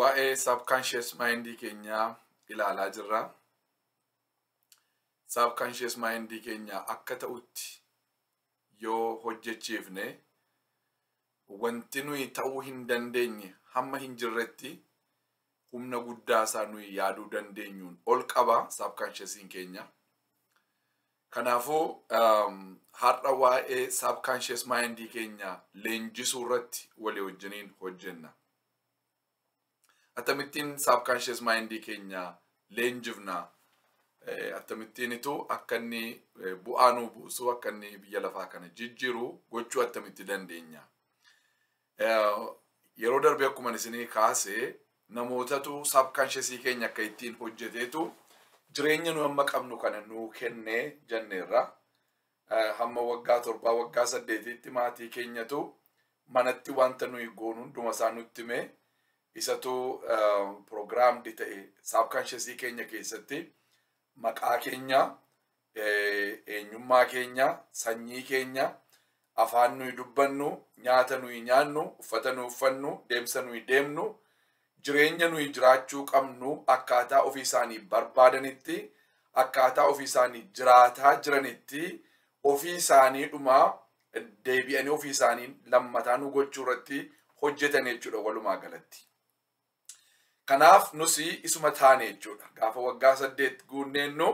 Waa'ee subconscious mind keenya ilaalaa jirra. Subconscious mind keenya akka ta'utti yoo hojjechiifne wanti nuyi ta'uu hin dandeenye hamma hin jirretti humna guddaa isaa nuyi yaaduu dandeenyuun ol qaba subconscious keenya. Kanaafuu har'a waa'ee subconscious mind keenya leenjisuu irratti walii wajjiniin hojjenna. Atamittiin subconscious mind keenya leenjifna. Atamittiinitu akka inni bu'aa nuu buusu akka inni biyya lafaa kana jijjiiru gochuu atamitti dandeenya. Yeroo darbe akkuma isinii kaase namootatu subconscious keenya akka ittiin hojjeteetu jireenya nu amma qabnu kana nuu kennee jenneerra. Hamma waggaa 7 waggaa 8tti maatii keenyatu manatti wanta nuyi goonu hunduma isaa nutti hime isatu programmed ta'e subconscious keenya keessatti maqaa keenya, eenyummaa keenya, sanyii keenya, afaan nuyi dubbannu, nyaata nuyi nyaannu, uffata nuyi uffannu, deemsa nuyi deemnu, jireenya nuyi jiraachuu qabnu akkaataa ofii isaanii barbaadanitti, akkaataa ofii isaanii jiraataa jiranitti, ofii isaanii dhumaa deebi'anii ofii isaanii lammataa nu gochuu irratti hojjetan jechuudha walumaa galatti. Kanaaf nusi isuma taane jechuudha. Gaafa waggaa 8 guunneennu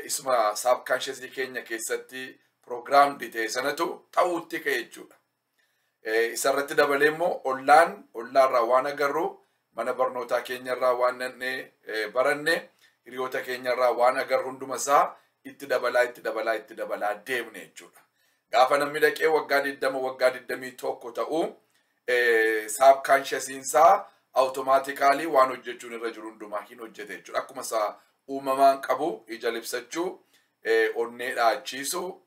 isuma subconscious keenya keessatti programmed ta'e sanatu ta'uutti ka'e jechuudha. Isarratti dabalee immoo ollaarraa waan agarru, mana barnootaa keenyarraa waan baranne, hiriyoota keenyarraa waan agarru hunduma isaa itti dabalaa deemne jechuudha. Gaafa namni dhaqee waggaa 20 waggaa 21 ta'u subconscious isaa automatically waan hojjechuun irra jiru hundumaa hin hojjete jechuudha. Akkuma isaa uumamaan qabu ija libsachuu, onnee dhaachiisuu,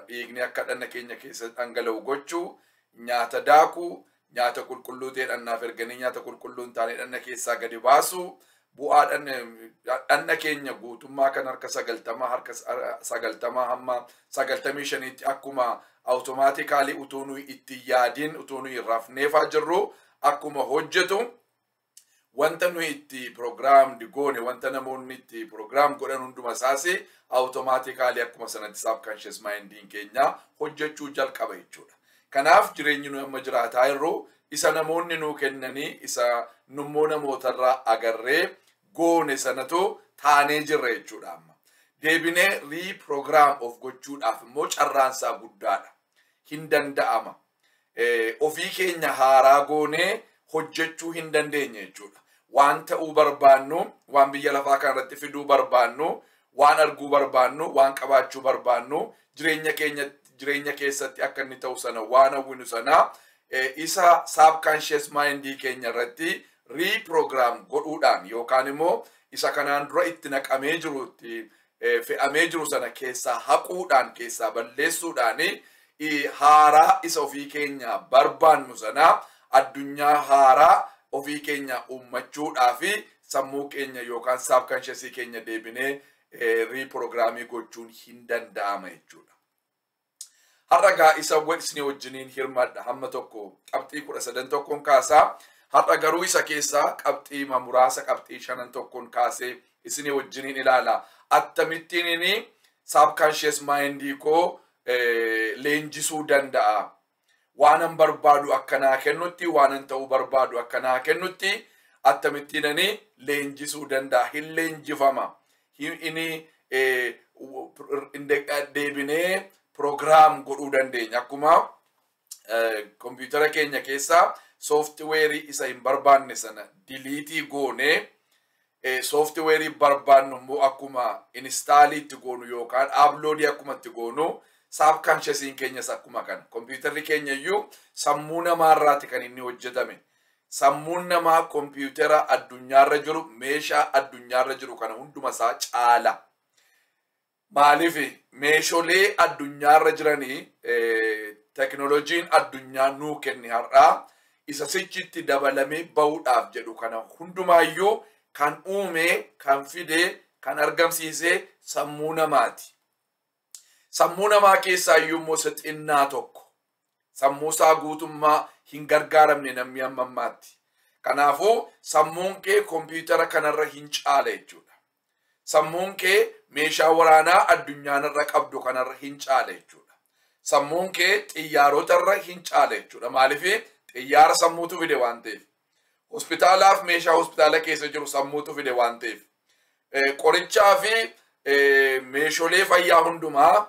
dhiigni akka dhanna keenya keessa dhangala'u gochuu, nyaata daakuu, nyaata qulqulluu ta'e dhannaaf erganii nyaata qulqulluu hin taane dhanna keessaa gadi baasuu, bu'aa dhanna keenya guutummaa kan harka 90 hamma 95tti akkuma automatically utuu nuyi itti yaadiin utuu nuyi rafneefaa jirru akkuma hojjetu wanta nuyi itti programmed goone wanta namoonni itti program godhan hunduma isaasi automatically akkuma sanatti subconscious mind keenya hojjechuu jalqaba jechuudha. Kanaaf jireenyi nu amma jiraataa jirru isa namoonni nuu kennanii isa nummoo namootarraa agarree goone sanatu taanee jirra jechuudha. Amma deebinee reprogram of gochuudhaaf immoo carraansaa guddaadha. Hin danda'ama. Ofii keenya haaraa goonee hojjechuu hin dandeenye jechuudha. Waan ta'uu barbaannu, waan biyya lafaa kanarratti fiduu barbaannu, waan arguu barbaannu, waan qabaachuu barbaannu, jireenya keessatti akka inni ta'u sana waan hawwinu sana isa subconscious mind keenya irratti reprogram godhuudhaan yookaan immoo isa kanaan dura itti naqamee jiru itti fe'amee jiru sana keessaa haquudhaan keessaa balleessuudhaan haaraa isa ofii keenya barbaannu sana addunyaa haaraa ofii keenya uummachuudhaa fi sammuu keenya yookaan subconscious keenya deebinee reprogramii gochuun hin danda'ama jechuudha. Har'a gaa isa isinii wajjiniin hirmaadha hamma tokko qabxii 13 tokkoon kaasaa. Har'a garuu isa keessaa qabxii muraasa qabxii 5 tokkoon kaasee isinii wajjiniin ilaala. Attamittiin inni subconscious mind koo leenjisuu danda'a. Waanan barbaadu akkanaa kennutti, waanan ta'uu barbaadu akkanaa kennutti attamittiin inni leenjisuu danda'a. Hin leenjifama. Inni deebinee program godhuu dandeenya. Akkuma kompiitara keenya keessaa software isa hin barbaanne sana delete goone software barbaannu immoo akkuma install itti goonu yookaan upload akkuma itti goonu subconscious keenyas akkuma kana. Kompiitarri keenya iyyuu sammuu namaarraati kan inni hojjetame. Sammuun namaa kompiitara addunyaarra jiru, meeshaa addunyaarra jiru kana hunduma isaa caala. Maaliif meeshoolee addunyaarra jiranii teknooloojiin addunyaa nuu kenni har'aa isa sichitti dabalamee bahuudhaaf jedhu kana hundumaayyuu kan uume, kan fide, kan argamsiise sammuu namaati. Sammuu namaa keessaa iyyuu immoo isa xinnaa tokko sammuu isaa guutummaa hin gargaaramne namni amma ammaatti. Kanaafuu sammuun kee kompiitara kanarra hin caale jechuudha. Sammuun kee meeshaa waraanaa addunyaanirra qabdu kanarra hin caale jechuudha. Sammuun kee xiyyaarotarra hin caale jechuudha. Maaliif xiyyaara sammuutu fide waan ta'eef. Hospitaalaaf meeshaa hospitaala keessa jiru sammuutu fide waan ta'eef. Qorichaa fi meeshaalee fayyaa hundumaa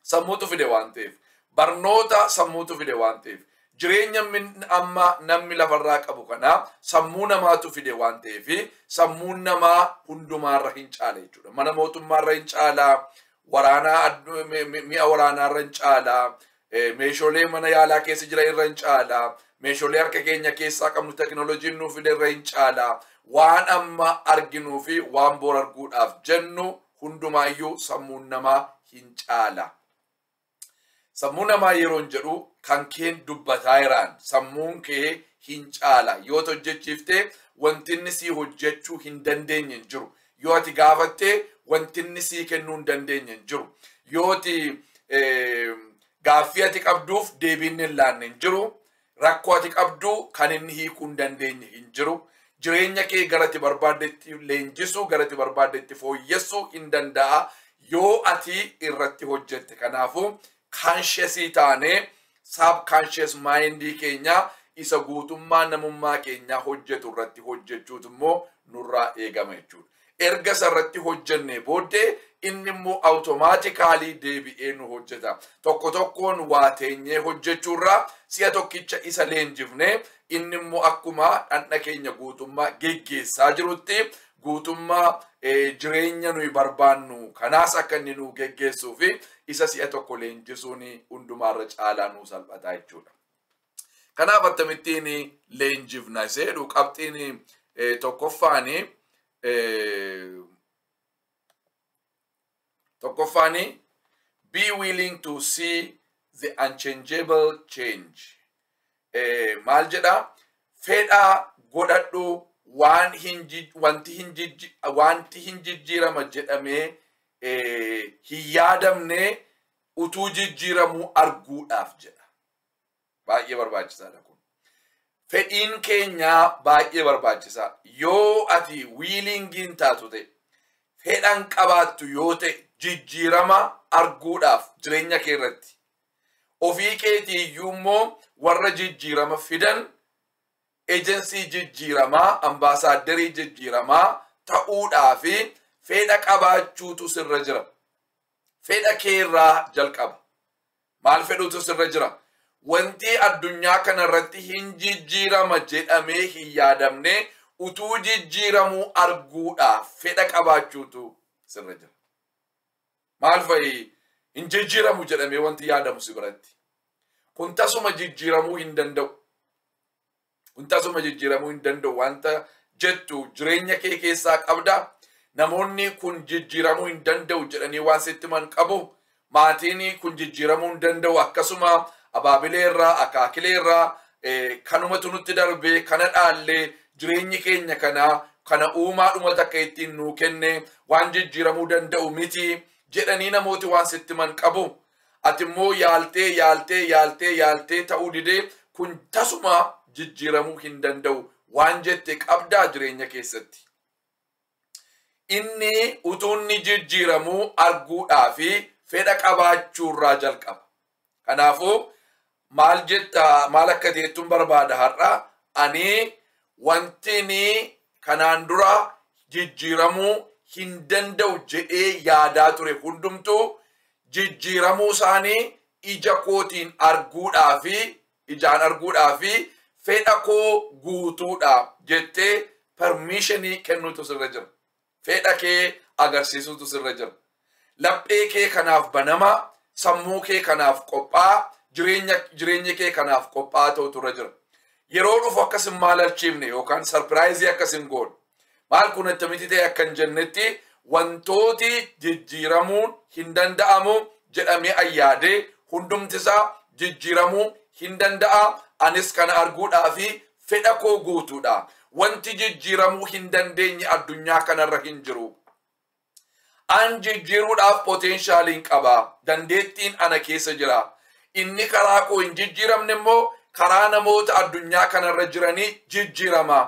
sammuutu fide waan ta'eef. Barnoota sammuutu fide waan ta'eef. Jireenya amma namni lafarraa qabu kana sammuu namaatu fide waan ta'eef sammuun namaa hundumaarra hin caale jechuudha. Mana mootummaarra hin caalaa, mi'a waraanaarra hin caalaa, meeshaalee mana yaalaa keessa jiran irra hin caalaa, meeshaalee harka keenya keessaa qabnu teknooloojiin nuuf fide irra hin caalaa, waan amma arginuu fi waan boor arguudhaaf jennu hundumaayyuu sammuun namaa hin caala. Sammuu namaa yeroon jedhu kan keen dubbataa jiraan sammuun kee hin caala. Yoo hojjechiiftee wantinni sii hojjechuu hin dandeenye hin jiru. Yoo ati gaafattee wantinni sii kennuu hin dandeenye hin jiru. Yoo ati gaaffii ati qabduuf deebiin hin laanne hin jiru. Rakkoo ati qabdu kan inni hiikuu hin dandeenye hin jiru. Jireenya kee gara ati barbaaddetti leenjisuu, gara ati barbaaddetti fooyyessuu hin danda'a yoo ati irratti hojjette. Kanaafuu consciously taane subconscious mindii keenya isa guutummaa namummaa keenya hojjetu irratti hojjechuutu immoo nurraa eegama jechuudha. Erga isarratti hojjenne booddee inni immoo automatically deebi'ee nu hojjeta. Tokko tokkoon waa teenyee hojjechuurraa si'a tokkicha isa leenjifne inni immoo akkuma dhandha keenya guutummaa geggeessaa jirutti guutummaa jireenya nuyi barbaannu kanaas akka inni nu geggeessuu fi isa si'a tokko leenjisuun hundumaarra caalaa nu salphata jechuudha. Kanaaf akkamittiin leenjifna isa jedhu qabxiin tokkoffaani be willing to see the unchangeable change. Maal jedha? Fedhaa godhadhu wanti hin jijjiirama jedhamee hin yaadamne utuu jijjiiramuu arguudhaaf jedha. Baay'ee barbaachisaadha kun. Fedhiin keenya baay'ee barbaachisaa. Yoo ati wiilingiin taatu ta'e, fedhan qabaattu yoo ta'e jijjiirama arguudhaaf jireenya kee irratti. Ofii keetii iyyuu immoo warra jijjiirama fidan ejensii jijjiiramaa, ambaasaaderii jijjiiramaa ta'uudhaaf fedha qabaachuutu sirra jira. Fedha kee irraa jalqaba. Maal fedhuutu sirra jira? Wanti addunyaa kanarratti hin jijjiirama jedhamee hin yaadamne utuu jijjiiramuu arguudhaaf fedha qabaachuutu sirra jira. Maal fa'i hin jijjiiramu jedhamee wanti yaadamu si biratti. Kun tasuma jijjiiramuu hin danda'u. Kun tasuma jijjiiramuu hin danda'u wanta jettu jireenya kee keessaa qabda. Namoonni kun jijjiiramuu hin danda'u jedhanii waan sitti man qabu. Maatiin kun jijjiiramuu hin danda'u akkasuma abaabilee irraa, akaakilee irraa kanumatu nutti darbee kana dhaallee jireenyi keenya kana uumaadhuma takka ittiin nuu kenne waan jijjiiramuu danda'u miti jedhanii namooti waan sitti man qabu. Ati immoo yaaltee ta'uu didee kun tasuma jijjiiramuu hin danda'u waan jette qabdaa jireenya keessatti. Inni utuunni jijjiiramuu arguudhaa fi fedha qabaachuurraa jalqaba. Kanaafuu maal akka teettuun barbaada har'a ani wantini kanaan dura jijjiiramuu hin danda'u jedhee yaadaa ture hundumtuu jijjiiramuu isaanii ija kootiin ijaan arguudhaa fi fedha koo guutuudha jettee permissionii kennuutu sirra jira. Fedha kee agarsiisuutu sirra jira. Laphee kee kanaaf banama, sammuu kee kanaaf qophaa, jireenya kee kanaaf qophaa ta'utu irra jira. Yeroo dhufu akkas hin maalalchiifne yookaan sarpiraayizii akkas hin goone. Maal kun attamitti ta'e akka hin jennetti wantooti jijjiiramuun hin danda'amu jedhamee ayyaadee hundumtisaa jijjiiramuu hin danda'a. Anis kana arguudhaa fi fedha koo guutuudha. Wanti jijjiiramuu hin dandeenye addunyaa kanarra hin jiru. An jijjiiruudhaaf potenshaaliin qaba. Dandeettiin ana keessa jira. Inni karaa koo hin jijjiiramne immoo karaa namoota addunyaa kanarra jiranii jijjiirama.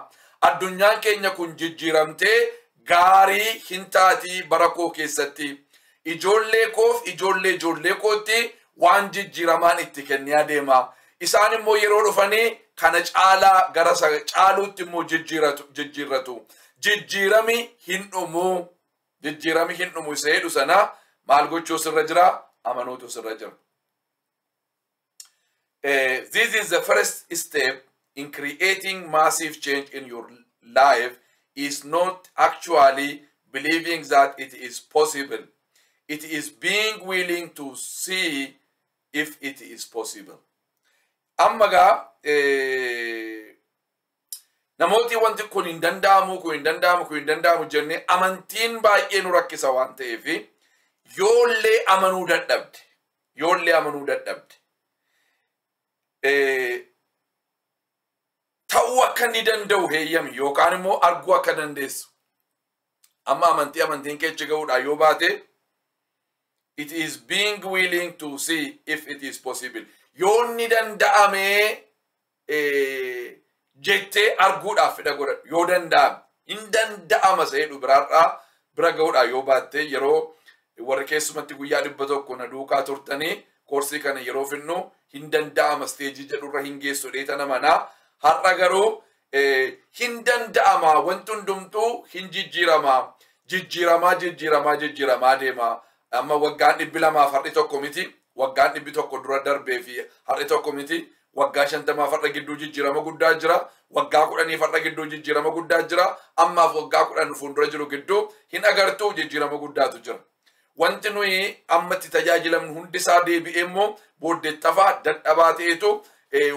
Addunyaan keenya kun jijjiiramtee gaarii hin taatii bara koo keessatti. Ijoollee koof ijoollee kootti waan jijjiiramaan itti kennee adeema. Isaan immoo yeroo dhufanii kana caalaa gara caaluutti immoo jijjiirratu. Jijjiirami hin dhumu. Jijjiirami hin dhumu isa jedhu sana maal gochuu sirra jira? Amanuutu sirra jira. This is the first step in creating massive change in your life, is not actually believing that it is possible. It is being willing to see if it is possible. Ammaga namooti wanti kun hin danda'amu jenne amantiin baay'ee nu rakkisa waan ta'eef yoollee amanuu dadhabde ta'uu akka ni danda'u heeyyami yookaan immoo arguu akka dandeessu. Amma amantiin keechi ga'uudha yoo baate, it is being willing to see if it is possible. Yoo ni danda'ame jettee arguudhaaf fedha godhadhu. Yoo danda'ame hin danda'ama seedhu bira ga'uudha yoo baatte, yeroo warri keessumatti guyyaa 100 na duukaa turtanii koorsii kana yeroo finnu hin danda'ama steejii jedhurra hin geessu dheeta namanaa. Har'a garuu hin danda'ama, wanti hundumtuu hin jijjiiramaa deema. Amma waggaan 200 har'i tokko miti, waggaan 100 dura darbee fi har'i tokko miti, waggaa 50 har'a gidduu jijjiirama guddaa jira, waggaa 10 har'a gidduu jijjiirama guddaa jira, ammaaf waggaa 10 fuuldura jiru gidduu hin agartuu jijjiirama guddaatu jira. Wanti nuyi ammatti tajaajilamnu hundisaa deebi'ee immoo booddeettafaa dadhabaa ta'etu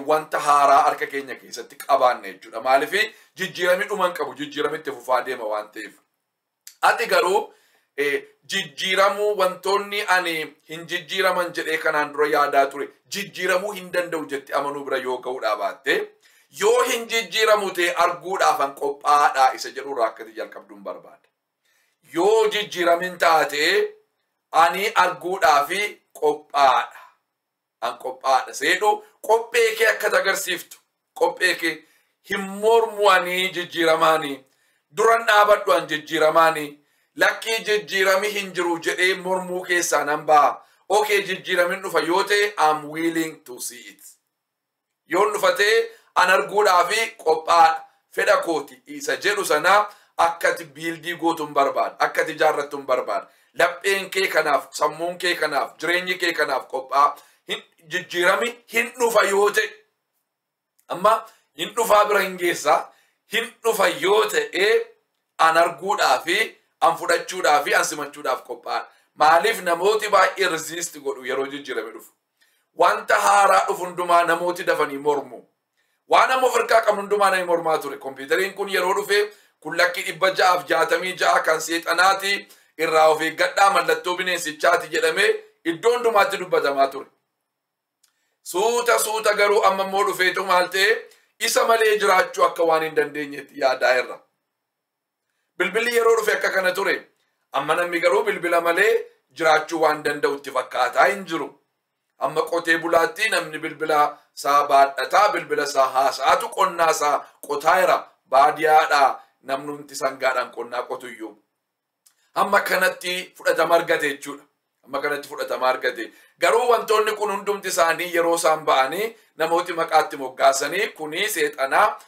wanta haaraa harka keenya keessatti qabaanne jechuudha. Maaliif jijjiirami dhuman qabu, jijjiiramitti fufaa deema waan ta'eef. Ati garuu jijjiiramuu wantoonni ani hin jijjiiraman jedhee kanaan dura yaadaa ture jijjiiramuu hin danda'u jetti amanuu bira yoo ga'uudhaa baatte, yoo hin jijjiiramu ta'e arguudhaaf qophaa'aadha isa jedhurraa akkati jalqabduun barbaada. Yoo jijjiiramin taate ani arguudhaaf qophaa'aadha. Qophaa'aadha seedhu qophee kee akka agarsiiftu, qophee kee hin mormu'anii jijjiiramaanii, duran dhaabadhu an jijjiiramaanii, lakkii jijjiirami hin jiru jedhee mormuu keessaa nan ba'a. Okay, jijjiiramin dhufa yoo ta'e I'm willing to see it. Yoon dhufa ta'e an arguudhaaf qophaa'aadha. Fedha kooti isa jedhu sana akkati biildii gootuun barbaada, akkati ijaarrattuun barbaada. Lapheen kee kanaaf, sammuun kee kanaaf, jireenyi kee kanaaf qophaa'a. Jijjiirami hin dhufa yoo ta'e, amma hin dhufaa bira hin geessa, hin dhufa yoo ta'e an arguudhaaf, an fudhachuudhaaf, an simachuudhaaf qophaa'aadha. Maaliif namooti baay'ee resist godhu yeroo jijjiirame dhufu. Wanta haaraa dhufu hundumaa namooti dafanii mormu. Waan amma ofirkaa qabnu hundumaa namni mormaa ture. Kompiitariin kun yeroo dhufe kun lakkii 666 kan seexanaati irraa of eeggadhaa mallattoo bineensichaati jedhamee iddoo hundumaatti dubbatamaa ture. Suuta garuu amma immoo dhufeetu maal ta'e isa malee jiraachuu akka waan hin dandeenyetti yaadaa irra. Bilbilli yeroo dhufe akka kana ture. Amma namni garuu bilbila malee jiraachuu waan danda'utti fakkaataa hin jiru. Amma qotee bulaatti namni bilbila isaa baadhataa, bilbila isaa haasa'atu, qonnaa isaa qotaa jira. Baadiyyaadhaa namnumti sangaadhaan qonnaa qotuyyuu. Amma kanatti fudhatama argate jechuudha. Amma kanatti fudhatama argate. Garuu wantoonni kun hundumti isaanii yeroo isaan ba'anii namooti maqaatti moggaasanii kuni seexanaa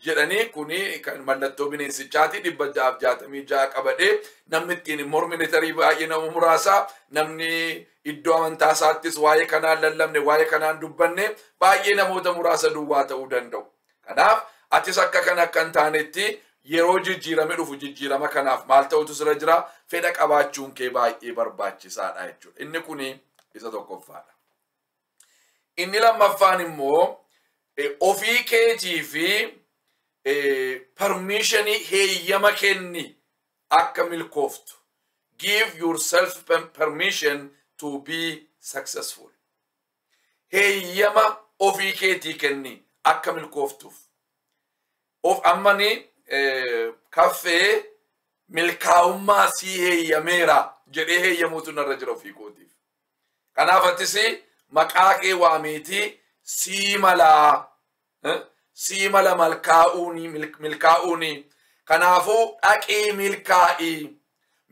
jedhanii kuni kan mallattoo bineensichaati 666 qabadhee namni ittiin mormine tarii baay'ee nama muraasa, namni iddoo amantaa isaattis waa'ee kanaan lallabne, waa'ee kanaan dubbanne baay'ee namoota muraasa duwwaa ta'uu danda'u. Kanaaf atis akka kan akka hin taanetti yeroo jijjiirame dhufu jijjiirama kanaaf maal ta'utu sirra jira? Fedha qabaachuun kee baay'ee barbaachisaadha jechuudha. Inni kuni isa tokkoffaadha. Inni lammaffaan immoo ofii keetii fi permissionii heeyyama kenni akka milkooftu. Give yourself permission to be successful. Heeyyama ofii keetii kenni akka milkooftuuf. Of ammani kaffee milkaa'ummaa sii heeyyameera jedhee heeyyamuutu narra jira ofii kootiif. Kanaaf attis maqaa kee waameetii siimala siimala milkaa'uuni kanaafuu dhaqii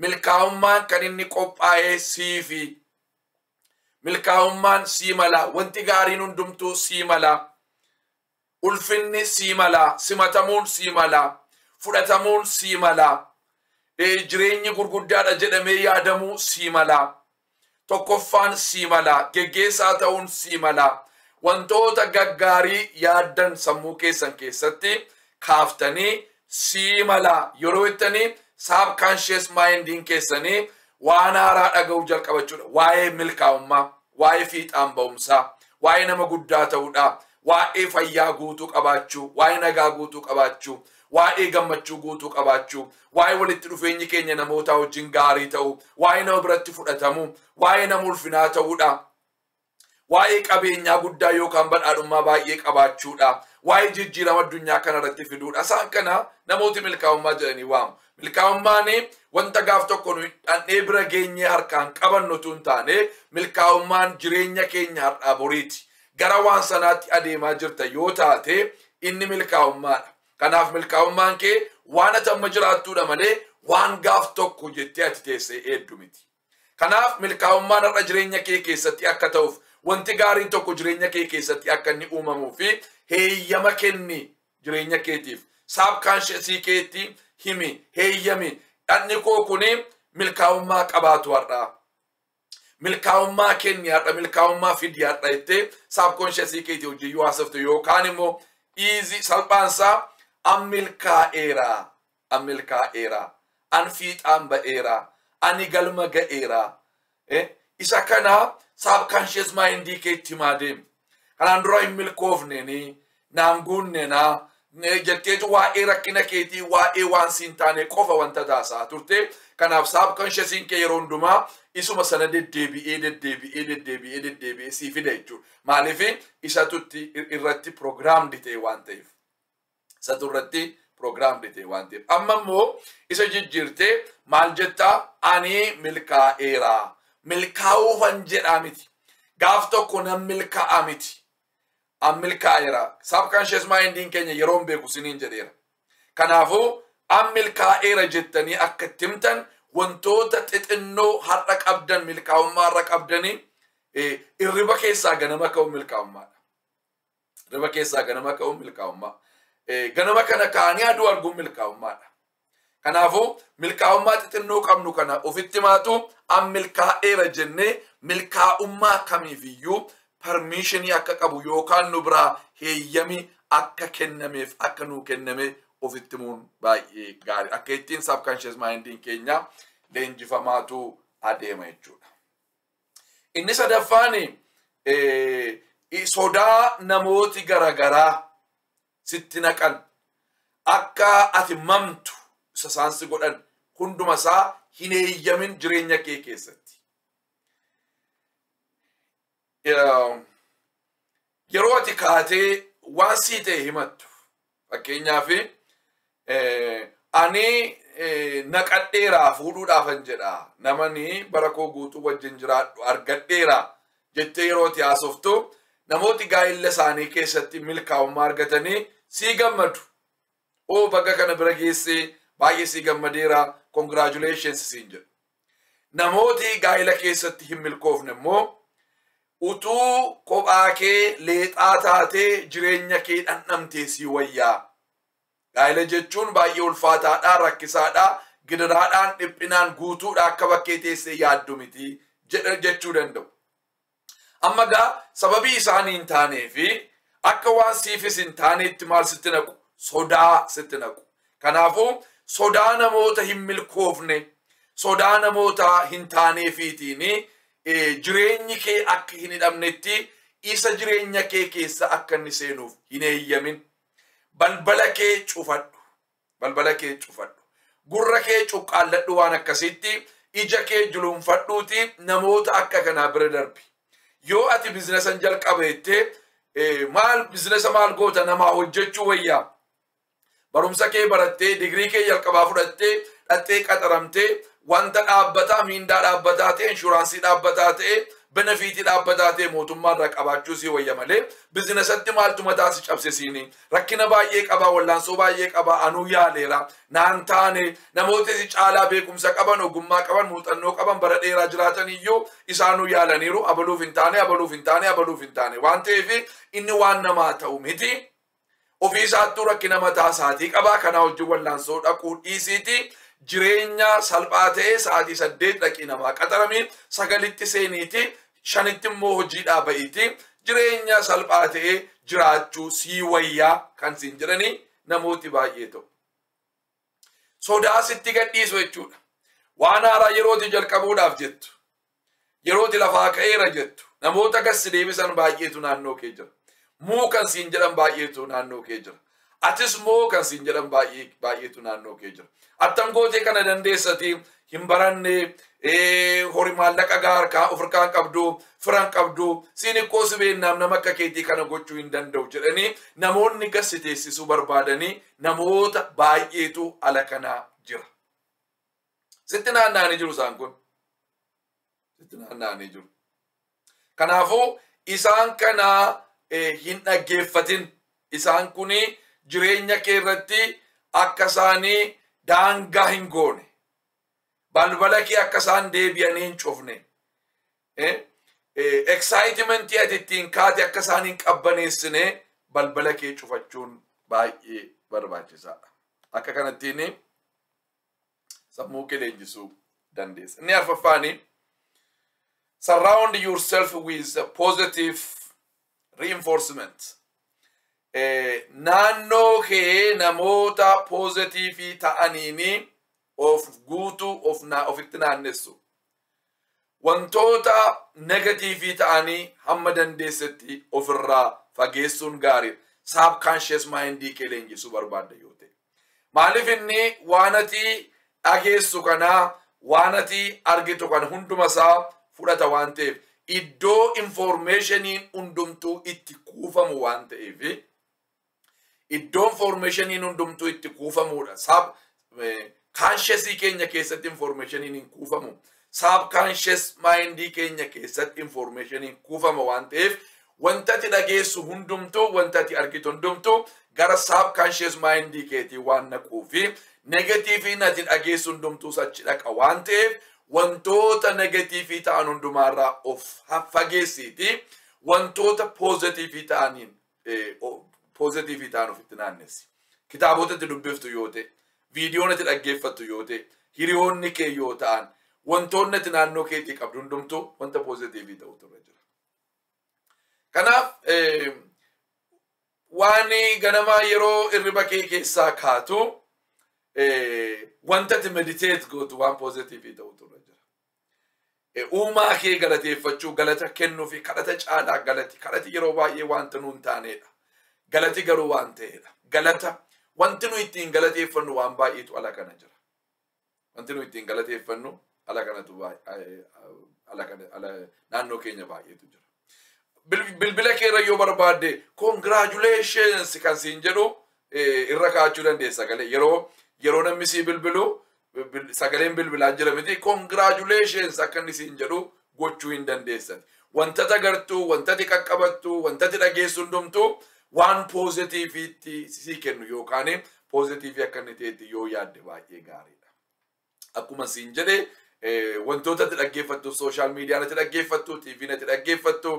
milkaa'ummaan kan inni qophaa'ee siifi milkaa'ummaan siimala wanti gaariin hundumtuu siimala ulfinni siimala simatamuun siimala fudhatamuun siimala jireenyi gurguddaadha jedhamee yaadamuu siimala tokkoffaan siimala geggeessaa ta'uun siimala wantoota gaggaarii yaaddan sammuu keessan keessatti kaaftanii siimala yeroo ittanii subconscious mindin keessanii waan haaraa dhaga'uu jalqabachuudha waa'ee milkaa'ummaa waa'ee fiixaan ba'umsaa waa'ee nama guddaa ta'uudha waa'ee fayyaa guutuu qabaachuu waa'ee nagaa guutuu qabaachuu waa'ee gammachuu guutuu qabaachuu waa'ee walitti dhufeenyi keenya namoota wajjin gaarii ta'uu waa'ee nama biratti fudhatamuu waa'ee nama ulfinaa ta'uudha waa'ee qabeenyaa guddaa yookaan badhaadhummaa baay'ee qabaachuudha waa'ee jijjiirama addunyaa kana irratti fiduudha isaan kana namooti milkaa'ummaa jedhanii waamu milkaa'ummaan wanta gaaf tokko nu dhandhee bira geenyee harkaan qabannutu hin taane milkaa'ummaan jireenya keenya har'aa boriiti gara waan sanaatti adeemaa jirta yoo taate inni milkaa'ummaadha kanaaf milkaa'ummaan kee waan ati amma jiraattuudha malee waan gaaf tokko jettee ati teessee eeddu miti kanaaf milkaa'ummaan har'a jireenya kee keessatti akka ta'uuf wanti gaariin tokko jireenya kee keessatti akka inni uumamuu fi heeyyama kenni jireenya keetiif subconscious keetti himi heeyyami dhanni koo kuni milkaa'ummaa qabaatu har'a milkaa'ummaa kenni har'a milkaa'ummaa fidi har'a jettee subconscious keetii hojii yoo haasoftu yookaan immoo easy salphaansaa an milkaa'eera an fiixaan ba'eera ani galma ga'eera isa kana subconscious mindii keetti himaa deemi kanaan dura hin milkoofneni naan guunnena jetteetu waa'ee rakkina keetii waa'ee waan siin taane qofa wanta taasaa turte kanaaf subconscious kee yeroo hundumaa isuma sana deddeebi'ee sii fida jechuudha maaliif isatutti irratti programmed ta'e waan ta'eef isatu irratti programmed ta'e waan ta'eef amma immoo isa jijjiirtee maal jettaa ani milkaa'eera milkaa'uufan jedhaa miti gaaf tokko nan milkaa'a miti an milkaa'eera subconscious mindin keenya yeroon beeku siniin jedheera kanaafuu an milkaa'eera jettanii akka itti himtan wantoota xixinnoo har'a qabdan milkaa'ummaa har'a qabdanii irriba keessaa ganama ka'uun milkaa'ummaadha irriba keessaa ganama ka'uun milkaa'ummaa ganama kana ka'anii aduu arguun milkaa'ummaadha kanaafuu milkaa'ummaa xixinnoo qabnu kana ofitti maatu an milkaa'eera jennee milkaa'ummaa kamiifiyyuu permissionii akka qabu yookaan nu biraa heeyyami akka kennameef akka nuu kenname ofitti muun baay'ee gaarii akka ittiin subconscious mindin keenya leenjifamaatu adeema jechuudha. Inni sadaffaan sodaa namooti garagaraa sitti naqan akka ati mamtu isa saansi godhan hunduma isaa hin heeyyamin jireenya kee keessatti. Yeroo ati kaatee waan sii ta'e himattu fakkeenyaaf ani naqadheeraa fuudhuudhaafan jedha namani bara koo guutuu wajjin jiraadhu argadheera jettee yeroo ati haasoftu namooti gaa'illa isaanii keessatti milkaa'ummaa argatanii sii gammadu oo bakka kana bira geessee baay'ee sii gammadeera congratulations siin jedhu namooti gaa'ila keessatti hin milkoofne immoo utuu kophaa kee leexaa taatee jireenya kee dhandhamtee sii wayyaa gaa'ila jechuun baay'ee ulfaataadhaa rakkisaadhaa gidiraadhaan dhiphinaan guutuudha akka bakkee teessee yaaddu miti jechuu danda'u amma gaa sababii isaanii hin taanee fi akka waan siifis hin taaneetti maal sitti naqu sodaa sitti naqu kanaafuu sodaa namoota hin milkoofne sodaa namoota hin taaneefiitiini jireenyi kee akka hin hidhamnetti isa jireenya kee keessa akka inni seenuuf hin heeyyamin balbala kee cufadhu gurra kee cuqqaalladhu waan akkasitti ija kee julunfadhuuti namoota akka kanaa bira darbi yoo ati bizinesan jalqabeette maal bizinesa maal goota namaa hojjechuu wayyaa barumsa kee barattee digrii kee jalqabaa fudhattee dhattee qaxaramtee wanta dhaabbataa miindaa dhaabbataa ta'e inshuraansii dhaabbataa ta'e benefitii dhaabbataa ta'e mootummaa irraa qabaachuu si wayya malee bizinesatti maaltu mataa si cabsisiini rakkina baay'ee qaba wallaansoo baay'ee qaba anuu yaaleera naan taane namoota si caalaa beekumsa qaban ogummaa qaban muuxannoo qaban bara dheeraa jiraatan iyyuu isaanuu yaalaniiru abaluuf hin taane waan ta'eef inni waan namaa ta'u miti ofii isaattuu rakkina mataa isaatii qaba kanaa wajjin wallaansoo dhaquu dhiisiiti jireenya salphaa ta'e sa'aatii 8 dhaqii namaa qaxarami 9tti seeniiti 5tti immoo hojiidhaa ba'iiti jireenya salphaa ta'e jiraachuu sii wayyaa kan siin jedhani namooti baay'ee ta'u sodaa sitti gadhiisu jechuudha waan haaraa yerooti jalqabuudhaaf jettu yerooti lafaa ka'eera jettu namoota gassi deebisan baay'eetu naannoo kee jira muu kan siin jedhan baay'eetu naannoo kee jira atis moo kan siin jedhan baay'eetu naannoo kee jira attam gootee kana dandeessati hin baranne horii maallaqa gaarkaa ofirkaan qabdu firan qabdu siin ikkoo sibeennaam nama akka keetii kana gochuu hin danda'u jedhanii namoonni gassi teessisuu barbaadanii namoota baay'eetu ala kanaa jira sitti naanna'anii jiru isaan kun sitti naanna'anii jiru kanaafuu isaan kanaa hin dhaggeeffatin isaan kuni jireenya kee irratti akka isaanii daangaa hin goone balbala kee akka isaan deebi'anii hin cufne excitement ati ittiin kaate akka isaan hin qabbaneessine balbala kee cufachuun baay'ee barbaachisaadha akka kanattiin sammuu kee leenjisuu dandeessa inni arfaffaani surround yourself with positive reinforcement naannoo kee namoota positive ta'aniini of guutuu ofitti naannessu wantoota negative ta'anii hamma dandeessetti ofirraa fageessuun gaarii subconscious mind kee leenjisuu barbaadda yoo ta'e maaliif inni waan ati dhageessu kanaa waan ati argitu kana hunduma isaa fudhata waan ta'eef iddoo informationiin hundumtuu itti kuufamu waan ta'eef iddoo informationiin hundumtuu itti kuufamuudha conscious keenya keessatti informationiin hin kuufamu subconscious mind keenya keessatti informationiin kuufama waan ta'eef wanta ati dhageessu hundumtuu wanta ati argitu hundumtuu gara subconscious mind keetii waan naquufi negative ati dhageessu hundumtuu achi dhaqa waan ta'eef wantoota negative ta'an hundumaarraa of fageessiiti wantoota positive ta'aniin positive ta'an ofitti naannessi kitaabota ati dubbiftu yoo ta'e viidiyoon ati dhaggeeffattu yoo ta'e hiriyoonni kee yoo ta'an wantoonni ati naannoo keetii qabdu hundumtuu wanta positive ta'utu irra jira kanaaf waan ganamaa yeroo irriba kee keessaa kaatu wanta ati meditate gootu waan positive ta'utu irra jira uumaa kee galateeffachuu galata kennuu fi kadhata caalaa kadhati yeroo baay'ee wanta nuun taaneedha galati garuu waan ta'eedha galata wanti nu ittiin galateeffannu waan baay'eetu ala kana jira wanti nu ittiin galateeffannu ala kanatu naannoo keenya baay'eetu jira bilbila keerra yoo barbaadde congratulations kan siin jedhu irra kaachuu dandeessa galee yeroo namni sii bilbilu sagaleen bilbilaan jira miti congratulations akka inni siin jedhu gochuu hin dandeessan wantata gartuu wantati qaqqabattu wantati dhageessu hundumtuu waan positiviitti sii kennu yookaan positivii akka inni ta'etti yoo yaadde baay'ee gaariidha. Akkuma siin jedhe wantoota ati dhaggeeffattu social media ati dhaggeeffattu TV ati dhaggeeffattu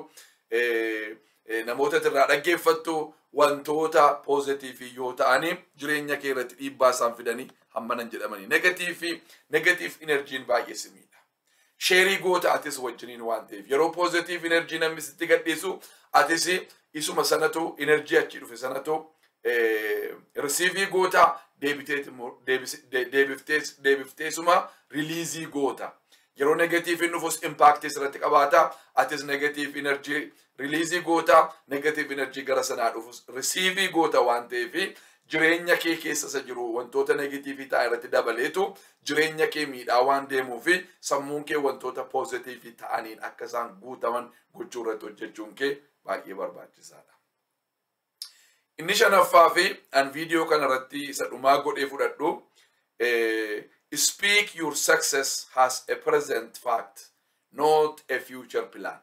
namoota irraa dhaggeeffattu wantoota positivii yoo ta'ani jireenya kee irratti dhiibbaa isaan fidanii hammanan jedhamanii negative energy baay'ee simiidha. Sheerii goota atis wajjiniin waan ta'eef yeroo positive energy namni sitti gadhiisu atis isuma sanatu energy achi dhufe sanatu receive goota deebifteesuma release goota yeroo negative innufus impact irratti qabaata atis negative energy release goota negative energy gara sanaa dhufus receive goota waan ta'eef jireenya kee keessa jiru wantoota negative ta'an irratti dabaleetu jireenya kee miidhaa waan deemuuf sammuun kee wantoota positive ta'aniin akka isaan guutaman gochuu irratti hojjechuun kee baay'ee barbaachisaadha. Inni shanaffaa fi an viidiyoo kanarratti isa dhumaa godhee fudhadhu speak your success as a present fact not a future plan.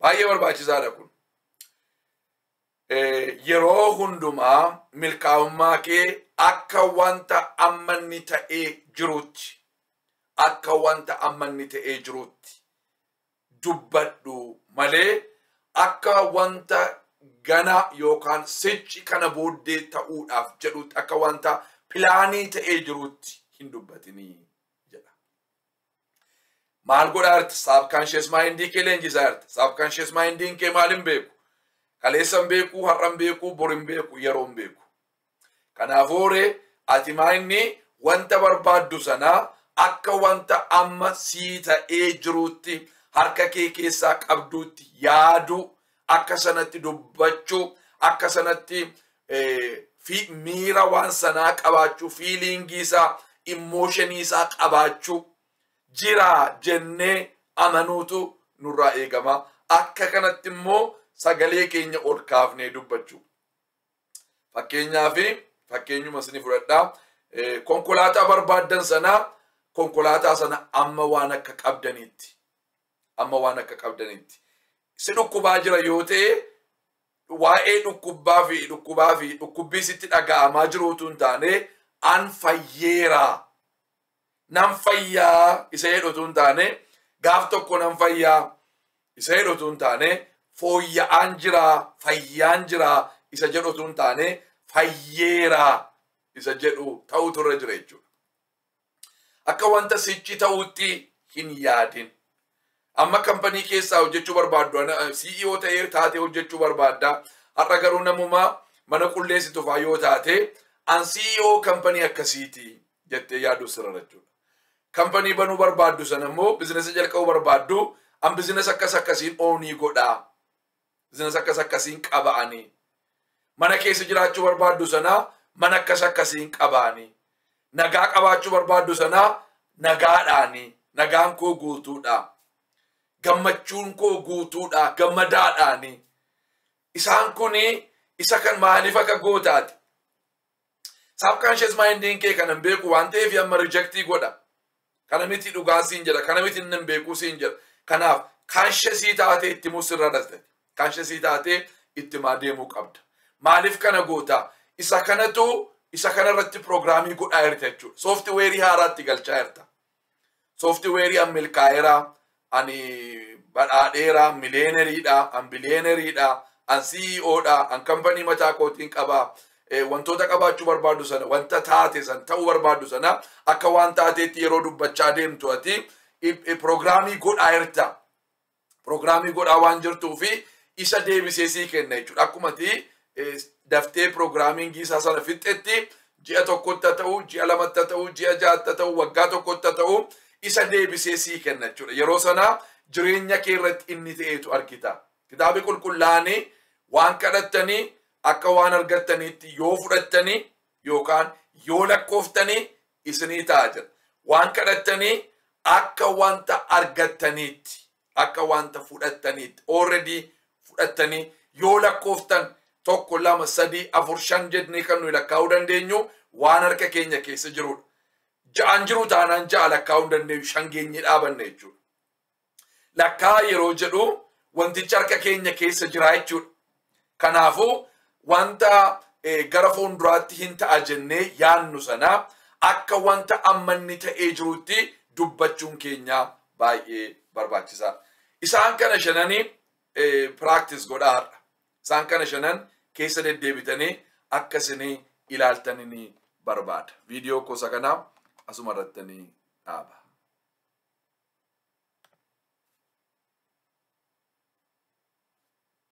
Baay'ee barbaachisaadha kun. Yeroo hundumaa milkaa'ummaa kee akka wanta ammanni ta'ee jiruutti, akka wanta ammanni ta'ee jiruutti dubbadhu malee akka wanta gana yookaan sichi kana booddee ta'uudhaaf jedhutti akka wanta pilaanii ta'ee jiruutti hin dubbatinii jedha. Maal godhaarti? Subconscious mindii kee leenjisaarti. Subconscious mindiin kee maalin beeku? Kaleessan beeku, har'an beeku, borin beeku, yeroon beeku. Kanaafuu ati maayinni wanta barbaaddu sanaa akka wanta amma sii ta'ee jiruutti harka kee keessaa qabduutti yaadu, akka sanatti dubbachuu, akka sanatti miira waan sanaa qabaachuu, fiilingii isaa, immooshinii isaa qabaachuu jira jennee amanuutu nurraa eegama. Akka kanatti immoo sagalee keenya ol kaafnee dubbachuu. Fakkeenyuma isin fudhadhaa. Konkolaataa barbaaddan sanaa konkolaataa sana amma waan akka qabdaniitti. Si dhukkubaa jira yoo ta'e waa'ee dhukkubbii sitti dhaga'amaa jiruutu hin taane an fayyeeraa. Nan fayyaa isa jedhutu hin taane gaaf tokko nan fayyaa isa jedhutu hin taane fooyya'aan jira, fayyaan jira isa jedhutu hin taane fayyeeraa isa jedhu ta'utu irra jira jechuudha. Akka wanta sichi ta'utti hin yaadin. Amma kampanii keessaa hojjechuu barbaaddu, CEO ta'ee taatee hojjechuu barbaadda. Har'a garuu namuma mana qulleessitu fa'aa yoo taate an CEO kampanii akkasiiti jettee yaaduu sirra jechuudha. Kampanii banuu barbaaddu sana immoo bizinesa jalqabuu barbaaddu an bizinesa akkasiin oonii godhaa. Bizinesa akkasiin qaba'anii. Mana keessa jiraachuu barbaaddu sana mana akkasiin qaba'anii. Nagaa qabaachuu barbaaddu sana nagaadhaanii. Nagaan koo guutuudha. Gammachuun koo guutuudha, gammadaadhaani. Isaan kuni isa kan maaliif akka gootaati? Subconscious mindiin kee kanan beeku waan ta'eef amma rejectii godha. Kana miti dhugaa siin jedha, kana miti hin beeku siin jedha. Kanaaf consciousii taatee itti musirra dhastati. Consciousii taatee itti deemuu qabda. Maaliif kana goota? Isa kanarratti pirogiraamii godhaa jirta jechuudha. Sooftiweerii haaraatti galchaa jirta. Sooftiweerii an milkaa'eeraa. Ani badhaadheera, mileeneriidha, an bileeneriidha, an CEOdha, an kampanii mataa kootiin qaba. Wantoota qabaachuu barbaadu sana, wanta taate san ta'uu barbaadu sana akka waan taateetti yeroo dubbachaa deemtu ati pirogiraamii godhaa jirta. Pirogiraamii godhaa waan jirtuu fi isa deebisee sii kenna jechuudha. Akkuma daftee pirogiraamiingii isaa sana fixxetti ji'a tokkotti ta'u, ji'a lamatti ta'u, ji'a ja'atti ta'u, waggaa tokkotti ta'u isa deebisee sii kenna jechuudha. Yeroo sana jireenya kee irratti inni ta'etu argita. Kitaabni qulqullaa'anii waan kadhattanii akka waan argattaniitti yoo fudhattanii yookaan yoo lakkooftanii isinii ta'a jira. Waan kadhattanii akka wanta argattaniitti, akka wanta fudhattaniitti, already fudhattanii yoo lakkooftan 1, 2, 3, 4, 5 jennee kan nuyi lakkaa'uu dandeenyu waan harka keenya keessa jirudha. Ja'an jiru taanaan ja'a lakkaa'uu hin dandeenyu, 5 geenyee dhaabanne jechuudha. Lakkaa yeroo jedhu wantichi harka keenya keessa jira jechuudha. Kanaafuu wanta gara fuulduraatti hin ta'a jennee yaannu sana akka wanta ammanni ta'ee jirutti dubbachuun keenya baay'ee barbaachisaa. Isaan kana shananii practice godhaadha. Isaan kana shanan keessa deddeebitanii akka isinii ilaaltanii barbaada. Viidiyoo gosa kanaa asuma irratti dhaaba.